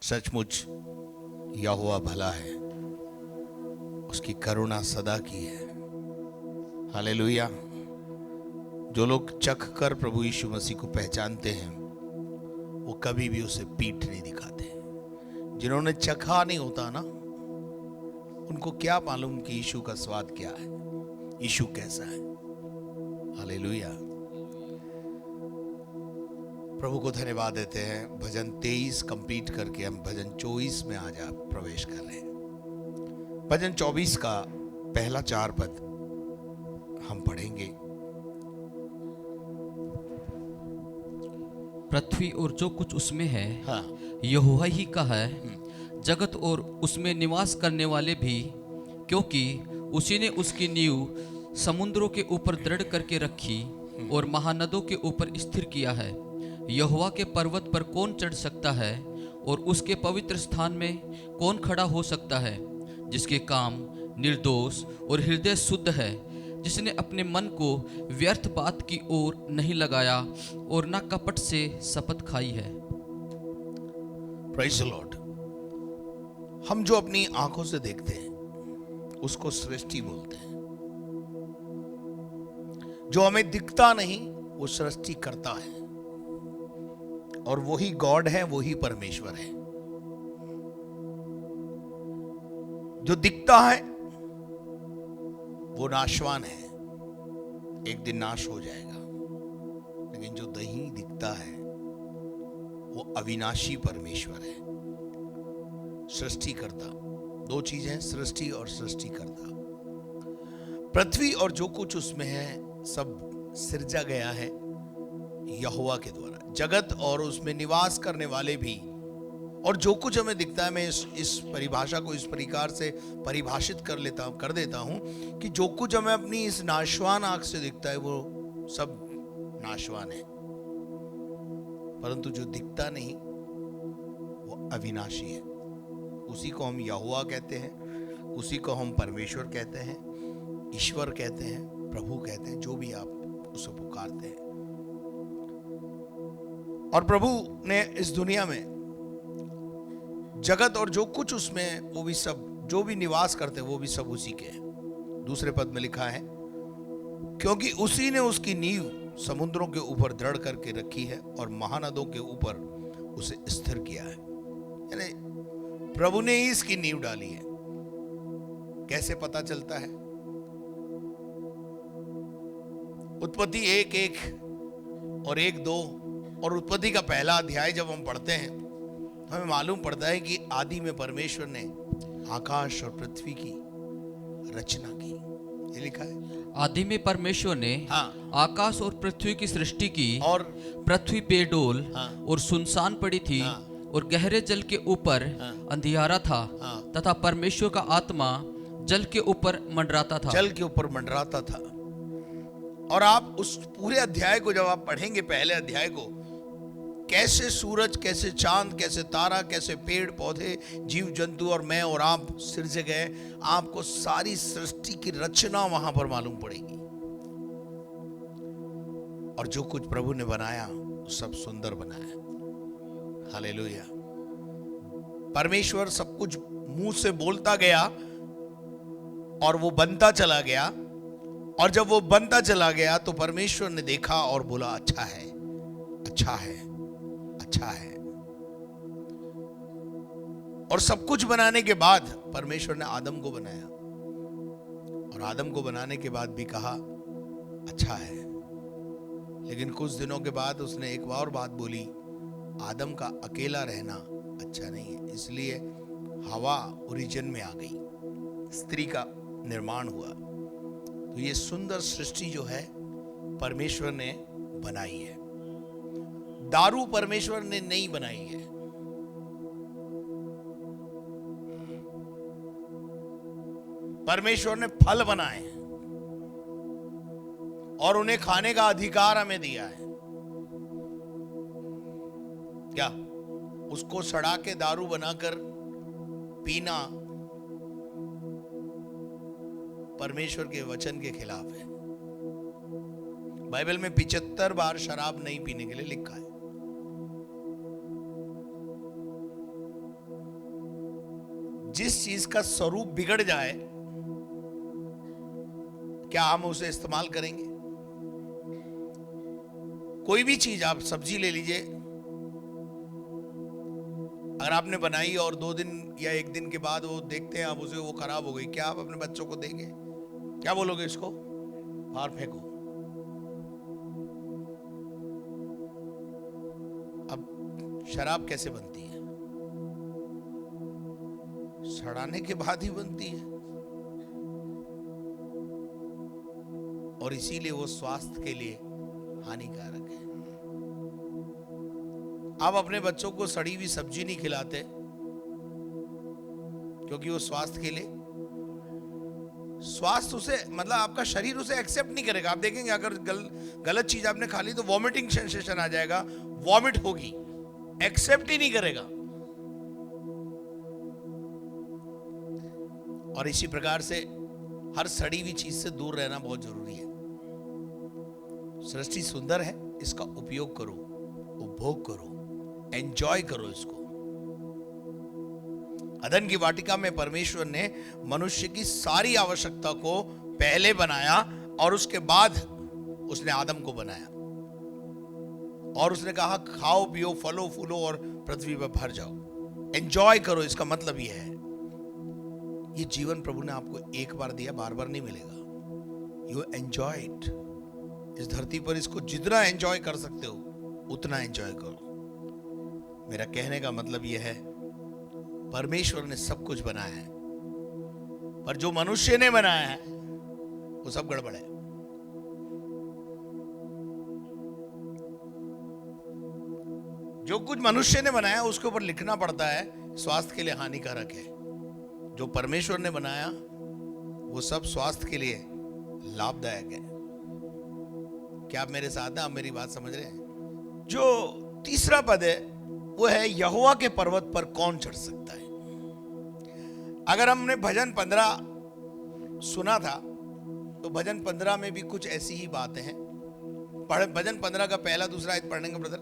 सचमुच यहोवा भला है, उसकी करुणा सदा की है। हालेलुया। जो लोग चख कर प्रभु यीशु मसीह को पहचानते हैं वो कभी भी उसे पीठ नहीं दिखाते। जिन्होंने चखा नहीं होता ना, उनको क्या मालूम कि यीशु का स्वाद क्या है, यीशु कैसा है। हालेलुया। प्रभु को धन्यवाद देते हैं। भजन 23 कंप्लीट करके हम भजन 24 में आज आप प्रवेश कर रहे हैं। भजन 24 का पहला 4 पद हम पढ़ेंगे। पृथ्वी और जो कुछ उसमें है हाँ। यहोवा ही का है, जगत और उसमें निवास करने वाले भी, क्योंकि उसी ने उसकी नींव समुद्रों के ऊपर दृढ़ करके रखी और महानदों के ऊपर स्थिर किया है। यहोवा के पर्वत पर कौन चढ़ सकता है और उसके पवित्र स्थान में कौन खड़ा हो सकता है? जिसके काम निर्दोष और हृदय शुद्ध है, जिसने अपने मन को व्यर्थ बात की ओर नहीं लगाया और न कपट से शपथ खाई है। Praise the Lord. हम जो अपनी आंखों से देखते हैं उसको सृष्टि बोलते हैं। जो हमें दिखता नहीं वो सृष्टि करता है, और वही गॉड है, वही परमेश्वर है। जो दिखता है वो नाशवान है, एक दिन नाश हो जाएगा। लेकिन जो नहीं दिखता है वो अविनाशी परमेश्वर है, सृष्टिकर्ता। दो चीजें हैं, सृष्टि और सृष्टिकर्ता। पृथ्वी और जो कुछ उसमें है सब सिरजा गया है यहोवा के द्वारा। जगत और उसमें निवास करने वाले भी, और जो कुछ हमें दिखता है। मैं इस परिभाषा को इस प्रकार से परिभाषित कर देता हूं कि जो कुछ हमें अपनी इस नाशवान आंख से दिखता है वो सब नाशवान है, परंतु जो दिखता नहीं वो अविनाशी है। उसी को हम यहोवा कहते हैं, उसी को हम परमेश्वर कहते हैं, ईश्वर कहते हैं, प्रभु कहते हैं, जो भी आप उसे पुकारते हैं। और प्रभु ने इस दुनिया में जगत और जो कुछ उसमें वो भी सब, जो भी निवास करते हैं वो भी सब उसी के हैं। दूसरे पद में लिखा है, क्योंकि उसी ने उसकी नींव समुद्रों के ऊपर दृढ़ करके रखी है और महानदों के ऊपर उसे स्थिर किया है। यानी प्रभु ने ही इसकी नींव डाली है। कैसे पता चलता है? उत्पत्ति 1:1 और 1:2 और उत्पत्ति का पहला अध्याय जब हम पढ़ते हैं तो हमें मालूम पड़ता है कि आदि में परमेश्वर ने आकाश और पृथ्वी की रचना की। ये लिखा है, आदि में परमेश्वर ने आकाश और पृथ्वी की सृष्टि की, और पृथ्वी बेडोल और सुनसान पड़ी थी, और गहरे जल के ऊपर अंधियारा था, तथा परमेश्वर का आत्मा जल के ऊपर मंडराता था। जल के ऊपर मंडराता था। और आप उस पूरे अध्याय को जब आप पढ़ेंगे, पहले अध्याय को, कैसे सूरज, कैसे चांद, कैसे तारा, कैसे पेड़ पौधे, जीव जंतु और मैं और आप सिरजे गए, आपको सारी सृष्टि की रचना वहां पर मालूम पड़ेगी। और जो कुछ प्रभु ने बनाया वो सब सुंदर बनाया। हालेलुया। परमेश्वर सब कुछ मुंह से बोलता गया और वो बनता चला गया, और जब वो बनता चला गया तो परमेश्वर ने देखा और बोला अच्छा है, अच्छा है, अच्छा है। और सब कुछ बनाने के बाद परमेश्वर ने आदम को बनाया, और आदम को बनाने के बाद भी कहा अच्छा है। लेकिन कुछ दिनों के बाद उसने एक और बात बोली, आदम का अकेला रहना अच्छा नहीं है। इसलिए हवा ओरिजिन में आ गई, स्त्री का निर्माण हुआ। तो ये सुंदर सृष्टि जो है परमेश्वर ने बनाई है। दारू परमेश्वर ने नहीं बनाई है। परमेश्वर ने फल बनाए हैं और उन्हें खाने का अधिकार हमें दिया है। क्या उसको सड़ा के दारू बनाकर पीना परमेश्वर के वचन के खिलाफ है। बाइबल में 75 बार शराब नहीं पीने के लिए लिखा है। जिस चीज का स्वरूप बिगड़ जाए, क्या हम उसे इस्तेमाल करेंगे? कोई भी चीज, आप सब्जी ले लीजिए, अगर आपने बनाई और 2 दिन या 1 दिन के बाद वो देखते हैं आप उसे, वो खराब हो गई, क्या आप अपने बच्चों को देंगे? क्या बोलोगे? इसको बाहर फेंको। अब शराब कैसे बनती है? सड़ाने के बाद ही बनती है, और इसीलिए वो स्वास्थ्य के लिए हानिकारक है। आप अपने बच्चों को सड़ी हुई सब्जी नहीं खिलाते, क्योंकि वो स्वास्थ्य के लिए, स्वास्थ्य उसे, मतलब आपका शरीर उसे एक्सेप्ट नहीं करेगा। आप देखेंगे अगर गलत चीज आपने खा ली तो वॉमिटिंग सेंसेशन आ जाएगा, वॉमिट होगी, एक्सेप्ट ही नहीं करेगा। और इसी प्रकार से हर सड़ी हुई चीज से दूर रहना बहुत जरूरी है। सृष्टि सुंदर है, इसका उपयोग करो, उपभोग करो, एंजॉय करो इसको। अदन की वाटिका में परमेश्वर ने मनुष्य की सारी आवश्यकता को पहले बनाया और उसके बाद उसने आदम को बनाया, और उसने कहा खाओ पियो, फलो फूलो और पृथ्वी पर भर जाओ, एंजॉय करो। इसका मतलब यह है, ये जीवन प्रभु ने आपको एक बार दिया, बार बार नहीं मिलेगा। You enjoy it. इस धरती पर इसको जितना एंजॉय कर सकते हो उतना एंजॉय करो। मेरा कहने का मतलब यह है, परमेश्वर ने सब कुछ बनाया है, पर जो मनुष्य ने बनाया है वो सब गड़बड़ है। जो कुछ मनुष्य ने बनाया उसके ऊपर लिखना पड़ता है स्वास्थ्य के लिए हानिकारक है। जो परमेश्वर ने बनाया वो सब स्वास्थ्य के लिए लाभदायक है। क्या आप मेरे साथ हैं? आप मेरी बात समझ रहे हैं? जो तीसरा पद है वो है यहोवा के पर्वत पर कौन चढ़ सकता है। अगर हमने भजन 15 सुना था तो भजन 15 में भी कुछ ऐसी ही बातें हैं। भजन 15 का पहला दूसरा आयत पढ़ने का ब्रदर,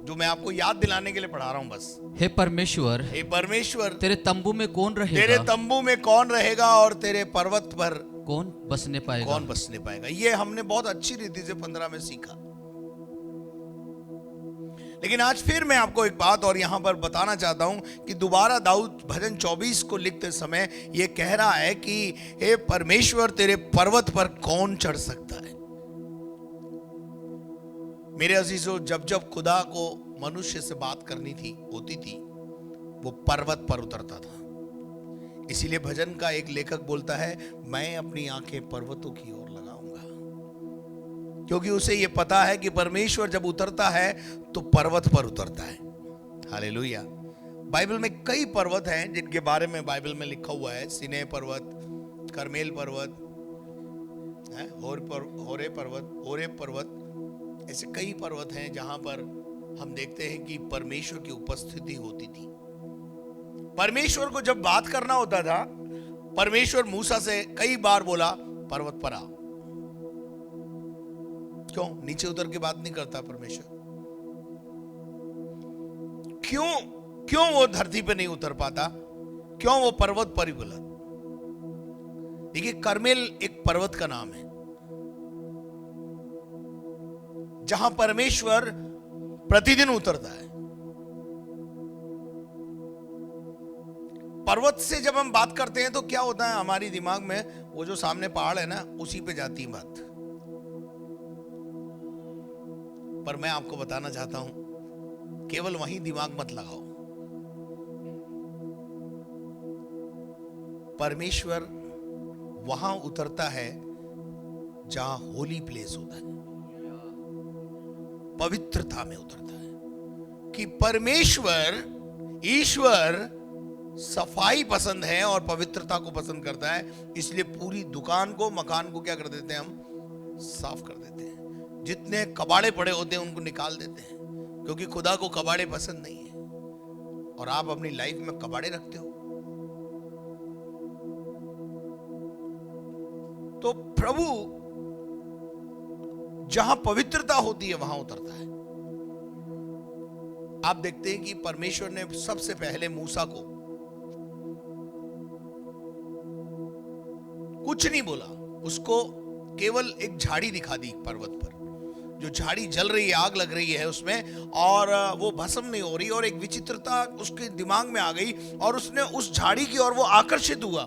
जो मैं आपको याद दिलाने के लिए पढ़ा रहा हूं बस। हे परमेश्वर, हे परमेश्वर, तेरे तंबू में कौन रहेगा? तेरे तंबू में कौन रहेगा और तेरे पर्वत पर कौन बसने पाएगा? कौन बसने पाएगा। ये हमने बहुत अच्छी रीति से 15 में सीखा। लेकिन आज फिर मैं आपको एक बात और यहां पर बताना चाहता हूं कि दोबारा दाऊद भजन 24 को लिखते समय यह कह रहा है कि हे परमेश्वर, तेरे पर्वत पर कौन चढ़ सकता है। मेरे अजीजों, जब जब खुदा को मनुष्य से बात करनी थी होती थी, वो पर्वत पर उतरता था। इसीलिए भजन का एक लेखक बोलता है, मैं अपनी आंखें पर्वतों की ओर लगाऊंगा, क्योंकि उसे ये पता है कि परमेश्वर जब उतरता है तो पर्वत पर उतरता है। हालेलुया। बाइबल में कई पर्वत हैं जिनके बारे में बाइबल में लिखा हुआ है। सिने पर्वत, करमेल पर्वत, होरे पर्वत, ऐसे कई पर्वत हैं जहां पर हम देखते हैं कि परमेश्वर की उपस्थिति होती थी। परमेश्वर को जब बात करना होता था, परमेश्वर मूसा से कई बार बोला पर्वत पर आ। क्यों? नीचे उतर के बात नहीं करता परमेश्वर? क्यों वो धरती पे नहीं उतर पाता? क्यों वो पर्वत पर ही बोला? देखिए, करमेल एक पर्वत का नाम है जहां परमेश्वर प्रतिदिन उतरता है। पर्वत से जब हम बात करते हैं तो क्या होता है, हमारी दिमाग में वो जो सामने पहाड़ है ना, उसी पे जाती है बात। पर मैं आपको बताना चाहता हूं, केवल वहीं दिमाग मत लगाओ। परमेश्वर वहां उतरता है जहां होली प्लेस होता है, पवित्रता में उतरता है। कि परमेश्वर, ईश्वर सफाई पसंद है और पवित्रता को पसंद करता है। इसलिए पूरी दुकान को, मकान को क्या कर देते हैं हम? साफ कर देते हैं। जितने कबाड़े पड़े होते हैं उनको निकाल देते हैं, क्योंकि खुदा को कबाड़े पसंद नहीं है। और आप अपनी लाइफ में कबाड़े रखते हो। तो प्रभु जहां पवित्रता होती है वहां उतरता है। आप देखते हैं कि परमेश्वर ने सबसे पहले मूसा को कुछ नहीं बोला, उसको केवल एक झाड़ी दिखा दी पर्वत पर, जो झाड़ी जल रही है, आग लग रही है उसमें, और वो भस्म नहीं हो रही, और एक विचित्रता उसके दिमाग में आ गई, और उसने उस झाड़ी की ओर वो आकर्षित हुआ।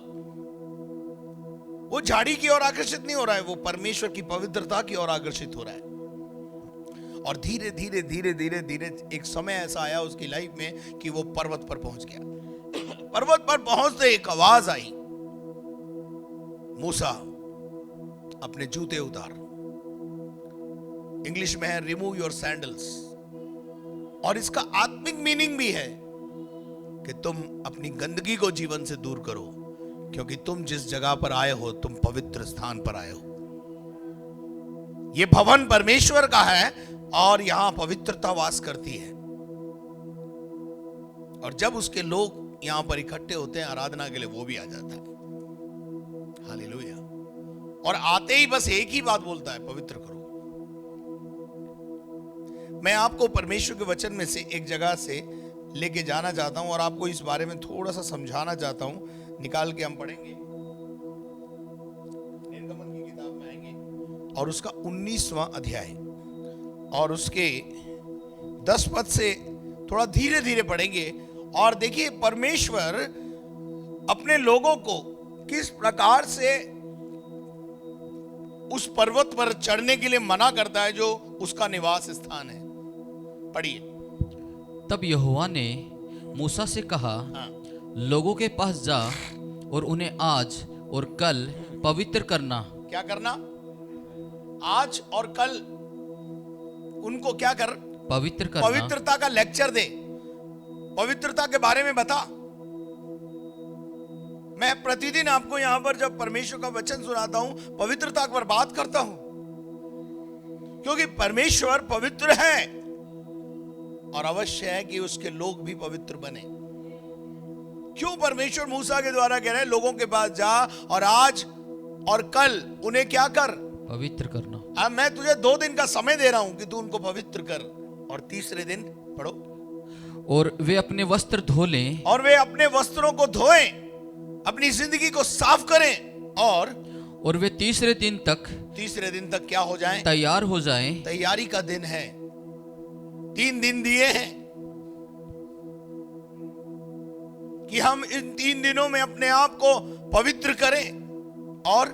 वो झाड़ी की ओर आकर्षित नहीं हो रहा है, वो परमेश्वर की पवित्रता की ओर आकर्षित हो रहा है। और धीरे धीरे धीरे धीरे धीरे एक समय ऐसा आया उसकी लाइफ में कि वो पर्वत पर पहुंच गया। पर्वत पर पहुंचते एक आवाज आई, मूसा अपने जूते उतार। इंग्लिश में है रिमूव योर सैंडल्स, और इसका आत्मिक मीनिंग भी है कि तुम अपनी गंदगी को जीवन से दूर करो, क्योंकि तुम जिस जगह पर आए हो तुम पवित्र स्थान पर आए हो। यह भवन परमेश्वर का है और यहां पवित्रता वास करती है। और जब उसके लोग यहां पर इकट्ठे होते हैं आराधना के लिए, वो भी आ जाता है। हालेलुया। और आते ही बस एक ही बात बोलता है, पवित्र करो। मैं आपको परमेश्वर के वचन में से एक जगह से लेके जाना चाहता हूं और आपको इस बारे में थोड़ा सा समझाना चाहता हूं। निकाल के हम पढ़ेंगे, निर्गमन की किताब में आएंगे और उसका 19वां अध्याय और उसके 10 पद से थोड़ा धीरे धीरे पढ़ेंगे। और देखिए परमेश्वर अपने लोगों को किस प्रकार से उस पर्वत पर चढ़ने के लिए मना करता है जो उसका निवास स्थान है। पढ़िए। तब यहोवा ने मूसा से कहा, लोगों के पास जा और उन्हें आज और कल पवित्र करना। क्या करना? आज और कल उनको क्या कर? पवित्र करना। पवित्रता का लेक्चर दे, पवित्रता के बारे में बता। मैं प्रतिदिन आपको यहां पर जब परमेश्वर का वचन सुनाता हूं, पवित्रता पर बात करता हूं, क्योंकि परमेश्वर पवित्र है और अवश्य है कि उसके लोग भी पवित्र बने। क्यों परमेश्वर मूसा के द्वारा कह रहे हैं लोगों के पास जा और आज और कल उन्हें क्या कर? पवित्र करना। अब मैं तुझे 2 दिन का समय दे रहा हूं कि तू उनको पवित्र कर, और तीसरे दिन पढ़ो, और वे अपने वस्त्र धो लें, और वे अपने वस्त्रों को धोएं, अपनी जिंदगी को साफ करें, और वे तीसरे दिन तक क्या हो जाएं? तैयार हो जाएं। तैयारी का दिन है। 3 दिन दिए हैं कि हम इन 3 दिनों में अपने आप को पवित्र करें। और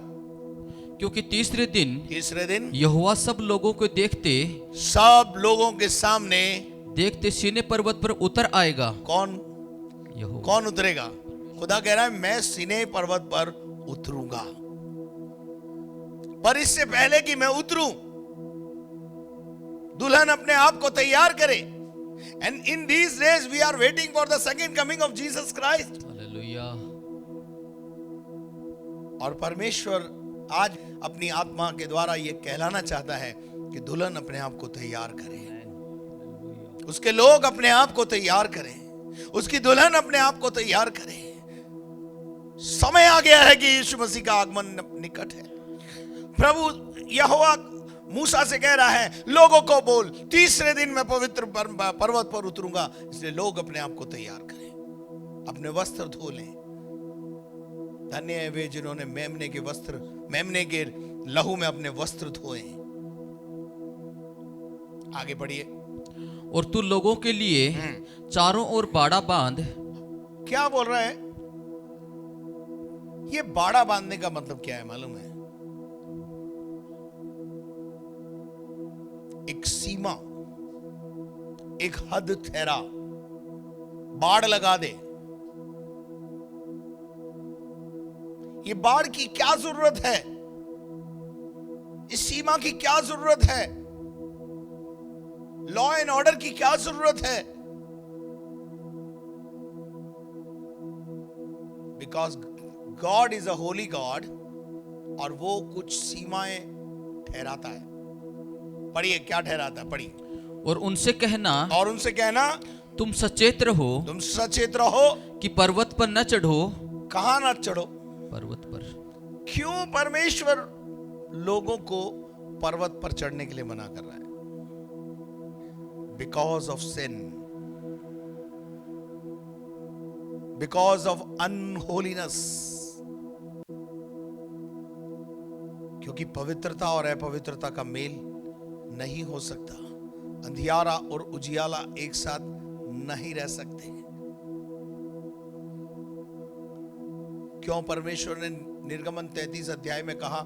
क्योंकि तीसरे दिन यहोवा सब लोगों को सब लोगों के सामने देखते सीने पर्वत पर उतर आएगा। कौन? यहोवा। कौन उतरेगा? खुदा कह रहा है मैं सीने पर्वत पर उतरूंगा, पर इससे पहले कि मैं उतरूं दुल्हन अपने आप को तैयार करे। And in these days we are waiting for the second coming of Jesus Christ. Hallelujah. और परमेश्वर आज अपनी आत्मा के द्वारा यह कहलाना चाहता है कि दुल्हन अपने आप को तैयार करे, उसके लोग अपने आप को तैयार करें, उसकी दुल्हन अपने आप को तैयार करे। समय आ गया है कि यीशु मसीह का आगमन निकट है। प्रभु यहोवा मूसा से कह रहा है लोगों को बोल, तीसरे दिन मैं पवित्र पर्वत पर उतरूंगा, इसलिए लोग अपने आप को तैयार करें, अपने वस्त्र धो लें। धन्य है वे जिन्होंने मेमने के लहू में अपने वस्त्र धोए। आगे बढ़िए। और तू लोगों के लिए चारों ओर बाड़ा बांध। क्या बोल रहा है? ये बाड़ा बांधने का मतलब क्या है मालूम है? एक सीमा, एक हद ठहरा, बाड़ लगा दे। ये बाड़ की क्या जरूरत है? इस सीमा की क्या जरूरत है? लॉ एंड ऑर्डर की क्या जरूरत है? Because God is a Holi God, और वो कुछ सीमाएं ठहराता है। पढ़िए क्या ठहराता है, पढ़िए। और उनसे कहना तुम सचेत रहो कि पर्वत पर न चढ़ो। कहां न चढ़ो? पर्वत पर। क्यों परमेश्वर लोगों को पर्वत पर चढ़ने के लिए मना कर रहा है? Because of sin, because of unholiness. क्योंकि पवित्रता और अपवित्रता का मेल नहीं हो सकता। अंधियारा और उजियाला एक साथ नहीं रह सकते। क्यों परमेश्वर ने निर्गमन 33 अध्याय में कहा,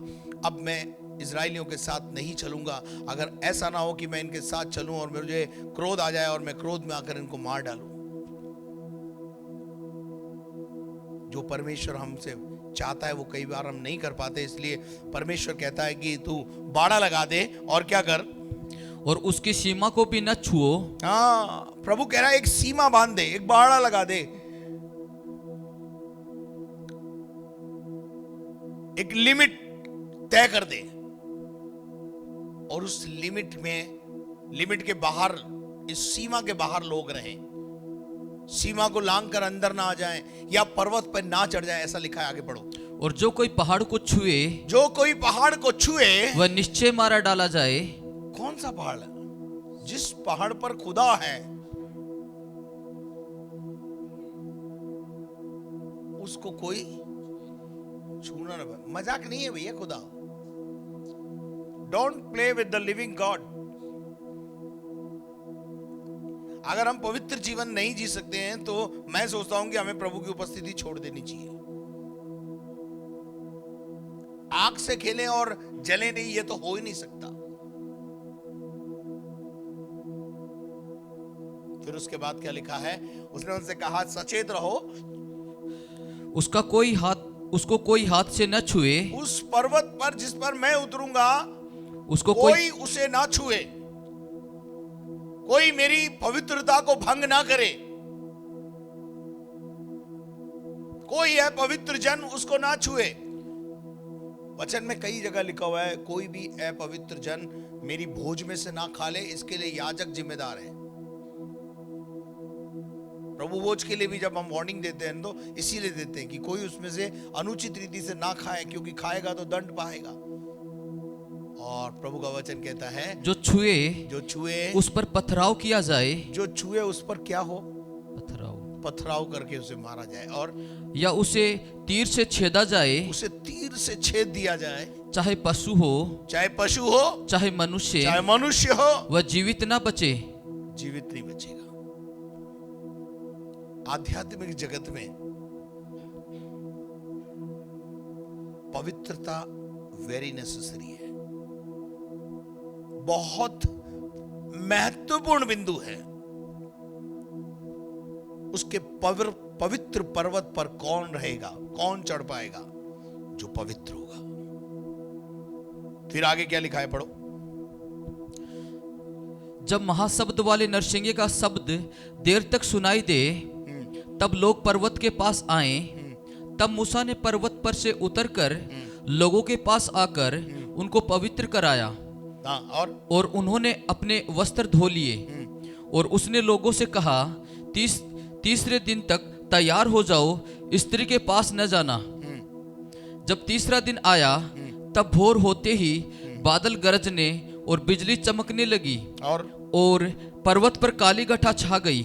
अब मैं इजरायलियों के साथ नहीं चलूंगा, अगर ऐसा ना हो कि मैं इनके साथ चलूं और मुझे क्रोध आ जाए और मैं क्रोध में आकर इनको मार डालूं। जो परमेश्वर हमसे चाहता है वो कई बार हम नहीं कर पाते, इसलिए परमेश्वर कहता है कि तू बाड़ा लगा दे और क्या कर, और उसकी सीमा को भी न छुओ। हाँ, प्रभु कह रहा है एक सीमा बांध दे, एक बाड़ा लगा दे, एक लिमिट तय कर दे, और उस लिमिट के बाहर, इस सीमा के बाहर लोग रहें, सीमा को लांग कर अंदर ना आ जाएं या पर्वत पर ना चढ़ जाए। ऐसा लिखा है, आगे पढ़ो। और जो कोई पहाड़ को छुए, जो कोई पहाड़ को छुए वह निश्चय मारा डाला जाए। कौन सा पहाड़? जिस पहाड़ पर खुदा है उसको कोई छूना ना। मजाक नहीं है भैया खुदा। Don't play with the living God. अगर हम पवित्र जीवन नहीं जी सकते हैं तो मैं सोचता हूं कि हमें प्रभु की उपस्थिति छोड़ देनी चाहिए। आग से खेलें और जले नहीं, ये तो हो ही नहीं सकता। फिर उसके बाद क्या लिखा है? उसने उनसे कहा, सचेत रहो, उसको कोई हाथ से न छुए। उस पर्वत पर जिस पर मैं उतरूंगा उसको कोई उसे ना छुए, कोई मेरी पवित्रता को भंग ना करे, कोई है पवित्र जन उसको ना छुए। वचन में कई जगह लिखा हुआ है, कोई भी अपवित्र जन मेरी भोज में से ना खा ले, इसके लिए याजक जिम्मेदार है। प्रभु भोज के लिए भी जब हम वार्निंग देते हैं तो इसीलिए देते हैं कि कोई उसमें से अनुचित रीति से ना खाए, क्योंकि खाएगा तो दंड पाएगा। और प्रभु का वचन कहता है, जो छुए उस पर पथराव किया जाए। जो छुए उस पर क्या हो? पथराव करके उसे मारा जाए, और या उसे तीर से छेदा जाए। उसे तीर से छेद दिया जाए, चाहे पशु हो, चाहे मनुष्य हो, वह जीवित ना बचे। जीवित नहीं बचेगा। आध्यात्मिक जगत में पवित्रता वेरी नेसेसरी है, बहुत महत्वपूर्ण बिंदु है। उसके पवित्र पर्वत पर कौन रहेगा, कौन चढ़ पाएगा? जो पवित्र होगा। फिर आगे क्या लिखा है, पढ़ो। जब महाशब्द वाले नरसिंगे का शब्द देर तक सुनाई दे, तब लोग पर्वत के पास आए। तब मूसा ने पर्वत पर से उतरकर लोगों के पास आकर उनको पवित्र कराया। और उन्होंने अपने वस्त्र धो लिए। और उसने लोगों से कहा, तीसरे दिन तक तैयार हो जाओ, स्त्री के पास न जाना। जब तीसरा दिन आया, तब भोर होते ही बादल गरजने और बिजली चमकने लगी, और पर्वत पर काली घटा छा गई।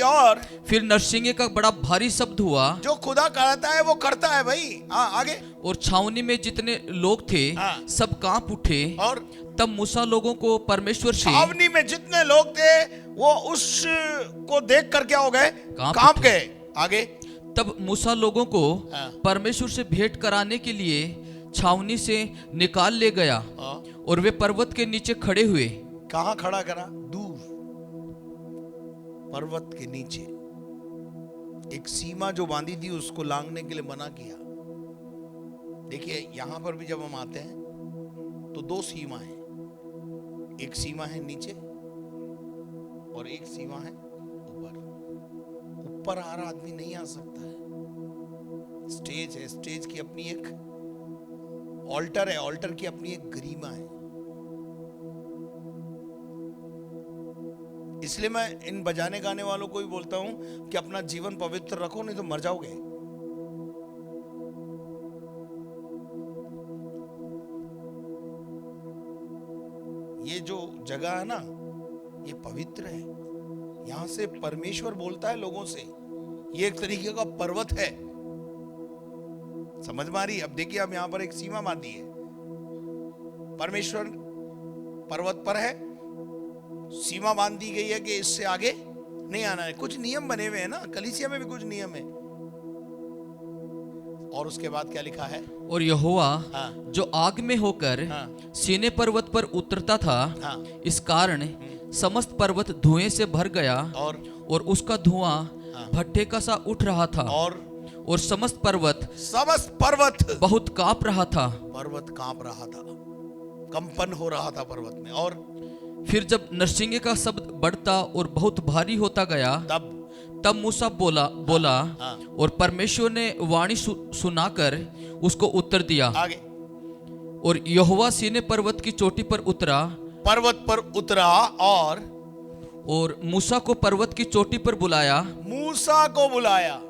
और फिर नरसिंगे का बड़ा भारी शब्द हुआ। जो खुदा करता है वो करता है भाई। आगे। और छावनी में जितने लोग थे सब कांप उठे। और तब मूसा लोगों को परमेश्वर से, छावनी में जितने लोग थे वो उसको देख कर क्या हो गए? कांप गए। आगे। तब मूसा लोगों को परमेश्वर से भेंट कराने के लिए छावनी से निकाल ले गया। और वे पर्वत के नीचे खड़े हुए। कहां खड़ा करा? दूर, पर्वत के नीचे। एक सीमा जो बांधी थी उसको लांघने के लिए मना किया। देखिए यहां पर भी जब हम आते हैं तो दो सीमा है। एक सीमा है नीचे और एक सीमा है ऊपर। ऊपर हर आदमी नहीं आ सकता है। स्टेज है, स्टेज की अपनी एक ऑल्टर है, ऑल्टर की अपनी एक गरिमा है। इसलिए मैं इन बजाने गाने वालों को भी बोलता हूं कि अपना जीवन पवित्र रखो, नहीं तो मर जाओगे। ये जो जगह है ना, ये पवित्र है। यहां से परमेश्वर बोलता है लोगों से। ये एक तरीके का पर्वत है। समझ में आ रही? अब देखिए, अब यहां पर एक सीमा बांधी है। परमेश्वर पर्वत पर है, सीमा बांध दी गई है कि इससे आगे नहीं आना है। कुछ नियम बने हुए हैं ना, कलीसिया में भी कुछ नियम है। और उसके बाद क्या लिखा है? और यहोवा हाँ। जो आग में होकर हाँ। सीने पर्वत पर उतरता था, हाँ। इस कारण समस्त पर्वत धुएं से भर गया और उसका धुआं भट्ठे का सा उठ रहा था और समस्त पर्वत बहुत कांप रहा था। पर्वत कांप रहा था, कंपन हो रहा था पर्वत में। और फिर जब नरसिंगे का शब्द बढ़ता और बहुत भारी होता गया, तब मूसा बोला और परमेश्वर ने वाणी सुनाकर उसको उत्तर दिया। आगे, और यहोवा सीने पर्वत की चोटी पर उतरा, पर्वत पर उतरा और मूसा को पर्वत की चोटी पर बुलाया। मूसा को बुलाया,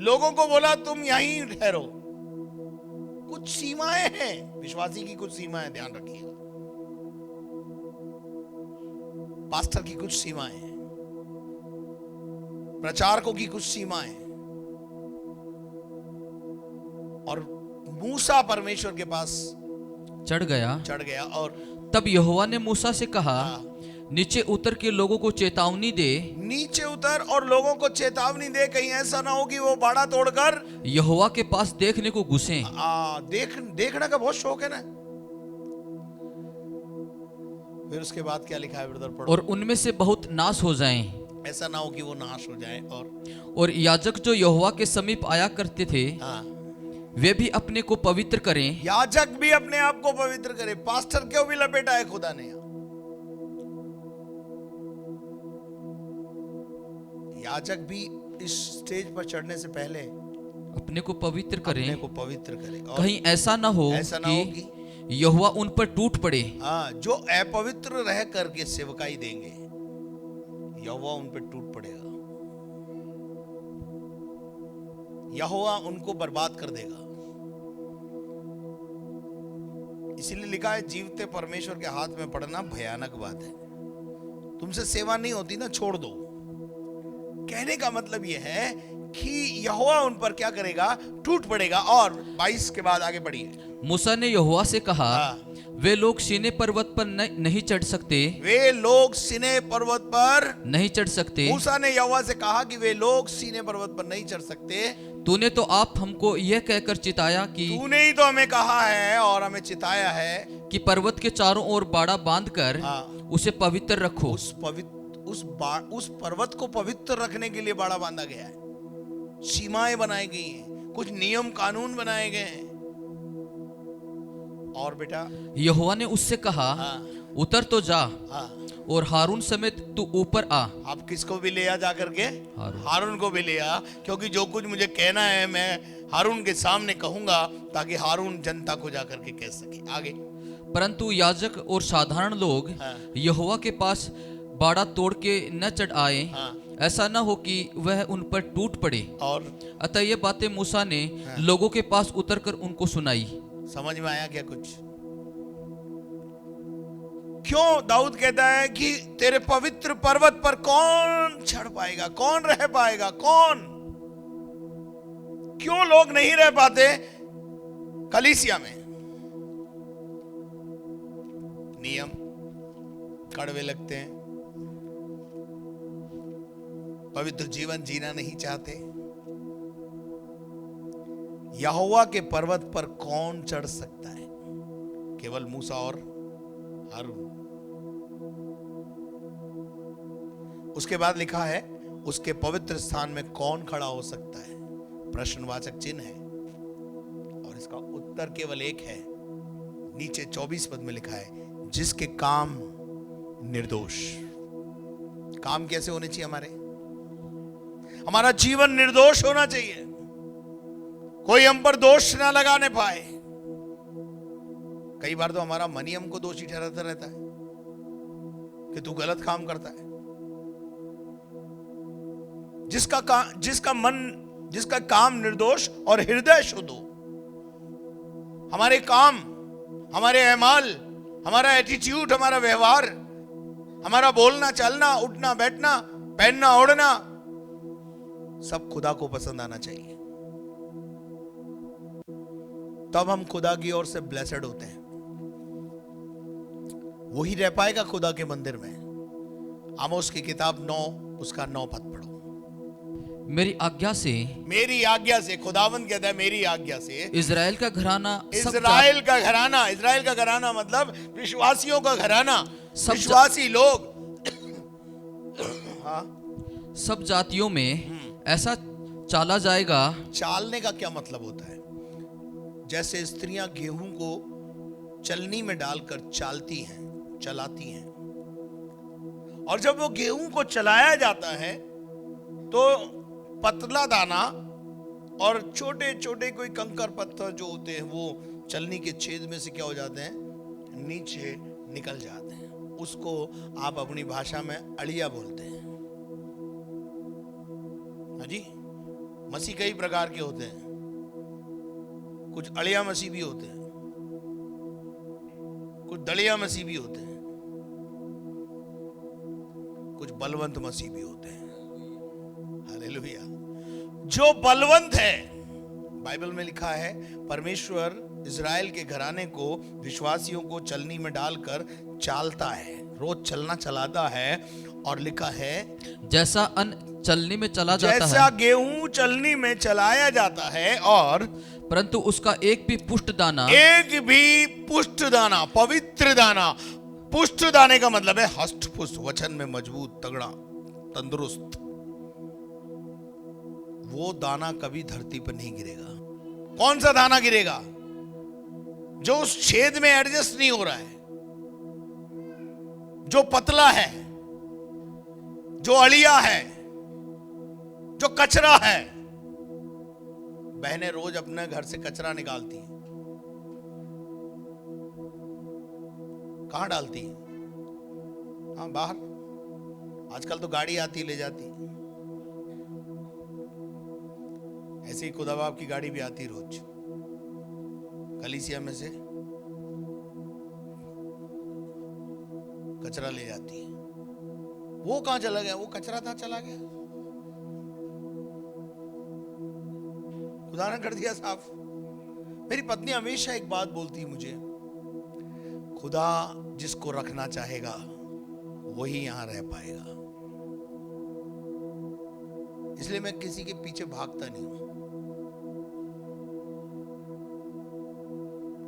लोगों को बोला तुम यहीं ठहरो। कुछ सीमाएं हैं, विश्वासी की कुछ सीमाएं, ध्यान रखिएगा। पास्टर की कुछ सीमाएं हैं, प्रचारकों की कुछ सीमाएं। और मूसा परमेश्वर के पास चढ़ गया और तब यहोवा ने मूसा से कहा, नीचे उतर के लोगों को चेतावनी दे। नीचे उतर और लोगों को चेतावनी दे, कहीं ऐसा ना हो कि वो बाड़ा तोड़कर यहोवा के पास देखने को घुसे। देखने का बहुत शौक है ना। फिर उसके बाद क्या लिखा है ब्रदर? पढ़ो। और उनमें से बहुत नाश हो जाएं। ऐसा ना हो कि वो नाश हो जाए। और याजक जो यहोवा के समीप आया करते थे, वे भी अपने को पवित्र करें। याजक भी अपने आप को पवित्र करे। पास्टर क्यों भी लपेटा है खुदा ने? याजक भी इस स्टेज पर चढ़ने से पहले अपने को पवित्र करें। और कहीं ऐसा ना हो कि यहोवा उन पर टूट पड़े। जो अपवित्र रह करके सेवकाई देंगे, यहोवा उन पर टूट पड़ेगा, यहोवा उनको बर्बाद कर देगा। इसीलिए लिखा है, जीवते परमेश्वर के हाथ में पड़ना भयानक बात है। तुमसे सेवा नहीं होती ना, छोड़ दो। कहने का मतलब यह है कि यहोवा उन पर क्या करेगा? टूट पड़ेगा। और 22 के बाद आगे बढ़िए। मूसा ने यहोवा से कहा, वे लोग सीने पर्वत पर नहीं चढ़ सकते। वे लोग सीने पर्वत पर नहीं चढ़ सकते। मूसा ने यहोवा से कहा कि वे लोग सीने पर्वत पर नहीं चढ़ सकते। तूने तो आप हमको यह कहकर चिताया कि तूने ही तो हमें कहा है और हमें चिताया है कि पर्वत के चारों ओर बाड़ा बांधकर उसे पवित्र रखो। उस पर्वत को पवित्र रखने के लिए बाड़ा बांधा गया है, सीमाएं बनाई गई हैं, कुछ नियम कानून बनाए गए हैं। और बेटा, यहोवा ने उससे कहा, उतर तो जा और हारून समेत तू ऊपर आ। आप किसको भी ले आ जा करके? हारून को भी ले आ, क्योंकि जो कुछ मुझे कहना है मैं हारून के सामने कहूंगा, ताकि हारून जनता को जा करके कह सके। आगे, परंतु याजक और साधारण लोग यहोवा के पास बाड़ा तोड़ के न चढ़ आए, ऐसा न हो कि वह उन पर टूट पड़े। और अतः ये बातें मूसा ने लोगों के पास उतरकर उनको सुनाई। समझ में आया क्या कुछ? क्यों दाऊद कहता है कि तेरे पवित्र पर्वत पर कौन चढ़ पाएगा, कौन रह पाएगा, कौन? क्यों लोग नहीं रह पाते कलीसिया में? नियम कड़वे लगते हैं, पवित्र जीवन जीना नहीं चाहते। यहोवा के पर्वत पर कौन चढ़ सकता है? केवल मूसा और हारून। उसके बाद लिखा है, उसके पवित्र स्थान में कौन खड़ा हो सकता है? प्रश्नवाचक चिन्ह है। और इसका उत्तर केवल एक है, नीचे 24 पद में लिखा है, जिसके काम निर्दोष। काम कैसे होने चाहिए? हमारा जीवन निर्दोष होना चाहिए, कोई हम पर दोष ना लगाने पाए। कई बार तो हमारा मन ही हमको दोषी ठहराता रहता है कि तू गलत काम करता है। जिसका काम निर्दोष और हृदय शुद्ध हो, हमारे काम, हमारे अमाल, हमारा एटीट्यूड, हमारा व्यवहार, हमारा बोलना चलना, उठना बैठना, पहनना ओढ़ना, सब खुदा को पसंद आना चाहिए। तब हम खुदा की ओर से ब्लेसेड होते हैं। वही रह पाएगा खुदा के मंदिर में। आमोस की किताब 9 उसका 9 पद पढ़ो। मेरी आज्ञा से खुदावंद कहता है मेरी आज्ञा से इजराइल का घराना इजराइल का घराना मतलब विश्वासियों का घराना, सब विश्वासी लोग। हाँ, सब जातियों में ऐसा चाला जाएगा। चालने का क्या मतलब होता है? जैसे स्त्रियां गेहूं को चलनी में डालकर चलाती हैं, और जब वो गेहूं को चलाया जाता है तो पतला दाना और छोटे छोटे कोई कंकर पत्थर जो होते हैं वो चलनी के छेद में से क्या हो जाते हैं, नीचे निकल जाते हैं। उसको आप अपनी भाषा में अड़िया बोलते हैं। हाँ जी, मसीह कई प्रकार के होते हैं। कुछ अड़िया मसीह भी होते हैं, कुछ दलिया मसीह भी होते हैं, कुछ बलवंत मसीह भी होते हैं। हालेलुया। जो बलवंत है, बाइबल में लिखा है परमेश्वर इजराइल के घराने को, विश्वासियों को चलनी में डालकर चालता है, रोज चलाता है। और लिखा है जैसा अन्न चलनी में चला जाता है, जैसा गेहूं चलनी में चलाया जाता है, और परंतु उसका एक भी पुष्ट दाना, पवित्र दाना। पुष्ट दाने का मतलब है हष्ट पुष्ट, वचन में मजबूत, तगड़ा, तंदुरुस्त। वो दाना कभी धरती पर नहीं गिरेगा। कौन सा दाना गिरेगा? जो उस छेद में एडजस्ट नहीं हो रहा है, जो पतला है, जो अड़िया है, जो कचरा है। बहनें रोज अपने घर से कचरा निकालती हैं, कहां डालती हैं? हाँ, बाहर। आजकल तो गाड़ी आती ले जाती। ऐसे ही खुदा बाप की गाड़ी भी आती रोज कलीसिया में से कचरा ले जाती है। वो कहां चला गया? वो कचरा था, चला गया, खुदा ने कर दिया साफ। मेरी पत्नी हमेशा एक बात बोलती है मुझे, खुदा जिसको रखना चाहेगा वही यहां रह पाएगा। इसलिए मैं किसी के पीछे भागता नहीं हूं,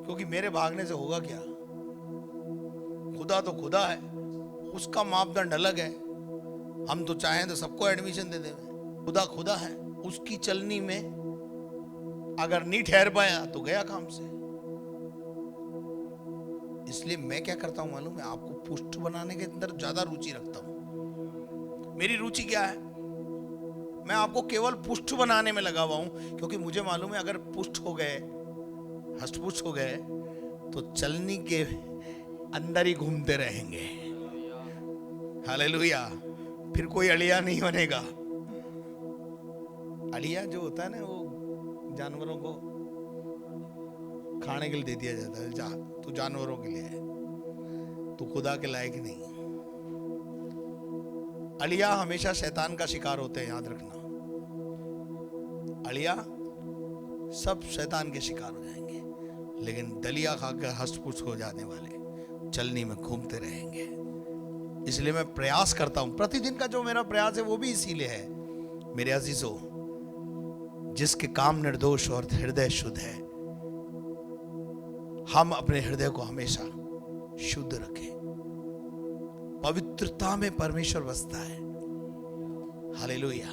क्योंकि मेरे भागने से होगा क्या? खुदा तो खुदा है, उसका मापदंड अलग है। हम तो चाहें तो सबको एडमिशन दे दें। खुदा खुदा है, उसकी चलनी में अगर नहीं ठहर पाया तो गया काम से। इसलिए मैं क्या करता हूं मालूम है? आपको पुष्ट बनाने के अंदर ज्यादा रुचि रखता हूं। मेरी रुचि क्या है? मैं आपको केवल पुष्ट बनाने में लगा हुआ हूं, क्योंकि मुझे मालूम है अगर पुष्ट हो गए, हष्टपुष्ट हो गए, तो चलनी के अंदर ही घूमते रहेंगे। हालेलुया। फिर कोई अड़िया नहीं बनेगा। अड़िया जो होता है ना, वो जानवरों को खाने के लिए दे दिया जाता है। जा, तू जानवरों के लिए है, तू खुदा के लायक नहीं। अड़िया हमेशा शैतान का शिकार होते हैं, याद रखना। अड़िया सब शैतान के शिकार हो जाएंगे, लेकिन दलिया खाकर हष्टपुष्ट हो जाने वाले चलनी में घूमते रहेंगे। इसलिए मैं प्रयास करता हूं, प्रतिदिन का जो मेरा प्रयास है वो भी इसीलिए है, मेरे अजीजों, जिसके काम निर्दोष और हृदय शुद्ध है, हम अपने हृदय को हमेशा शुद्ध रखें। पवित्रता में परमेश्वर बसता है। हालेलुया।